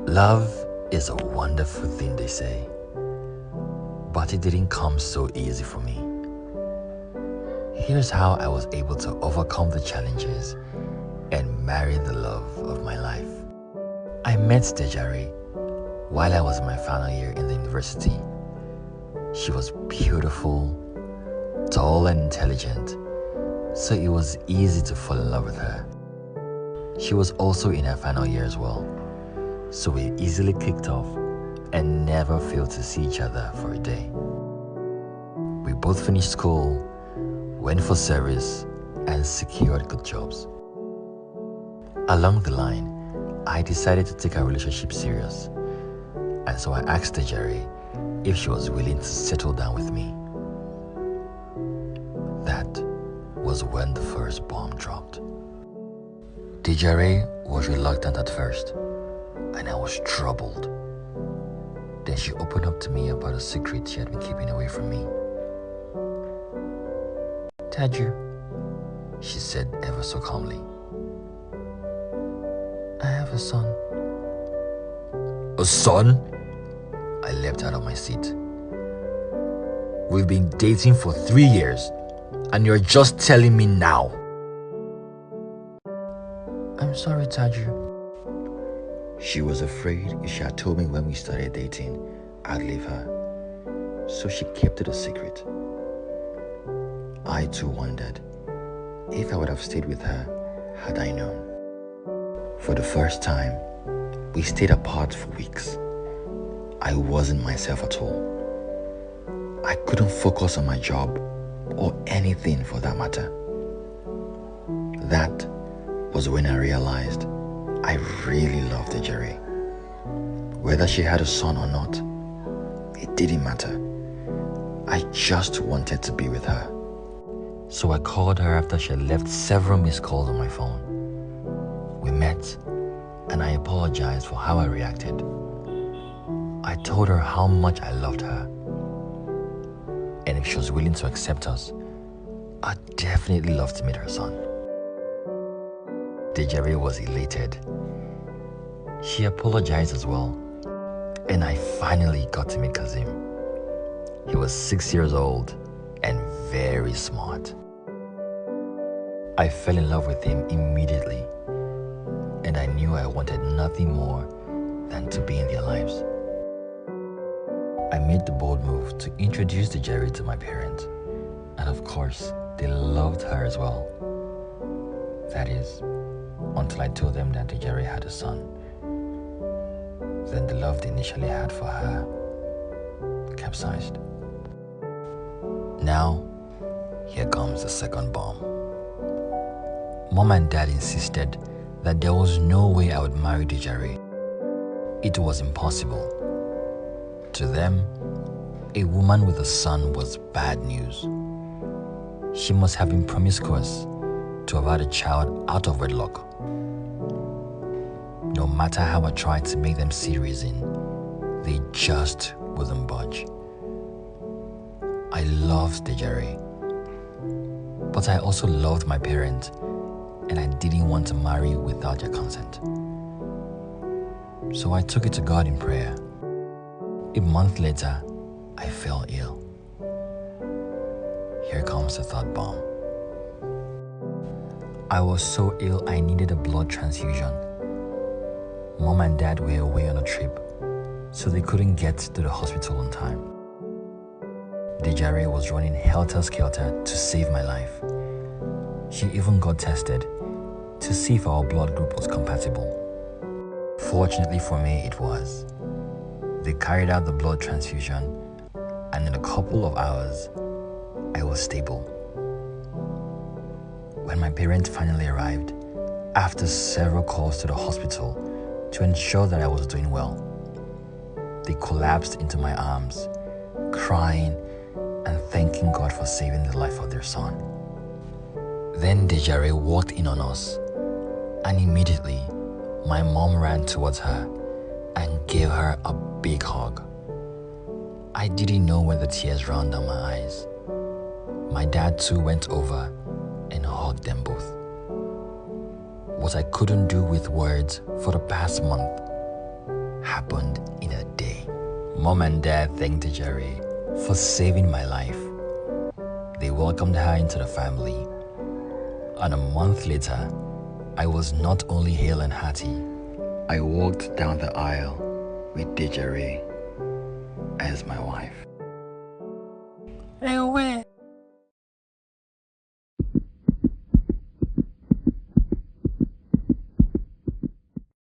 Love is a wonderful thing, they say, but it didn't come so easy for me. Here's how I was able to overcome the challenges and marry the love of my life. I met Dejare while I was in my final year in the university. She was beautiful, tall and intelligent, so it was easy to fall in love with her. She was also in her final year as well, so we easily clicked off and never failed to see each other for a day. We both finished school, went for service, and secured good jobs. Along the line, I decided to take our relationship serious, and so I asked Dejare if she was willing to settle down with me. That was when the first bomb dropped. Dejare was reluctant at first, and I was troubled. Then she opened up to me about a secret she had been keeping away from me. Taju, she said ever so calmly, I have a son. A son? I leapt out of my seat. We've been dating for 3 years, and you're just telling me now. I'm sorry, Taju. She was afraid if she had told me when we started dating, I'd leave her. So she kept it a secret. I too wondered if I would have stayed with her had I known. For the first time, we stayed apart for weeks. I wasn't myself at all. I couldn't focus on my job or anything for that matter. That was when I realized I really loved Dejare. Whether she had a son or not, it didn't matter. I just wanted to be with her. So I called her after she had left several missed calls on my phone. We met, and I apologized for how I reacted. I told her how much I loved her, and if she was willing to accept us, I'd definitely love to meet her son. Dejare was elated. She apologized as well, and I finally got to meet Kazim. He was 6 years old and very smart. I fell in love with him immediately, and I knew I wanted nothing more than to be in their lives. I made the bold move to introduce Dejare to my parents, and of course, they loved her as well. That is, until I told them that Dejare had a son. Then the love they initially had for her capsized. Now, here comes the second bomb. Mom and Dad insisted that there was no way I would marry Dejare. It was impossible. To them, a woman with a son was bad news. She must have been promiscuous to have had a child out of wedlock. No matter how I tried to make them see reason, they just wouldn't budge. I loved Dejare, but I also loved my parents, and I didn't want to marry without their consent. So I took it to God in prayer. A month later, I fell ill. Here comes the third bomb. I was so ill I needed a blood transfusion. Mom and Dad were away on a trip, so they couldn't get to the hospital on time. Dejare was running helter-skelter to save my life. She even got tested to see if our blood group was compatible. Fortunately for me, it was. They carried out the blood transfusion, and in a couple of hours, I was stable. When my parents finally arrived, after several calls to the hospital to ensure that I was doing well, they collapsed into my arms, crying and thanking God for saving the life of their son. Then Dejare walked in on us, and immediately my mom ran towards her and gave her a big hug. I didn't know when the tears ran down my eyes. My dad too went over and hugged them both. What I couldn't do with words for the past month, happened in a day. Mom and Dad thanked Desiree for saving my life. They welcomed her into the family. And a month later, I was not only hale and hearty, I walked down the aisle with Desiree as my wife. Ewe,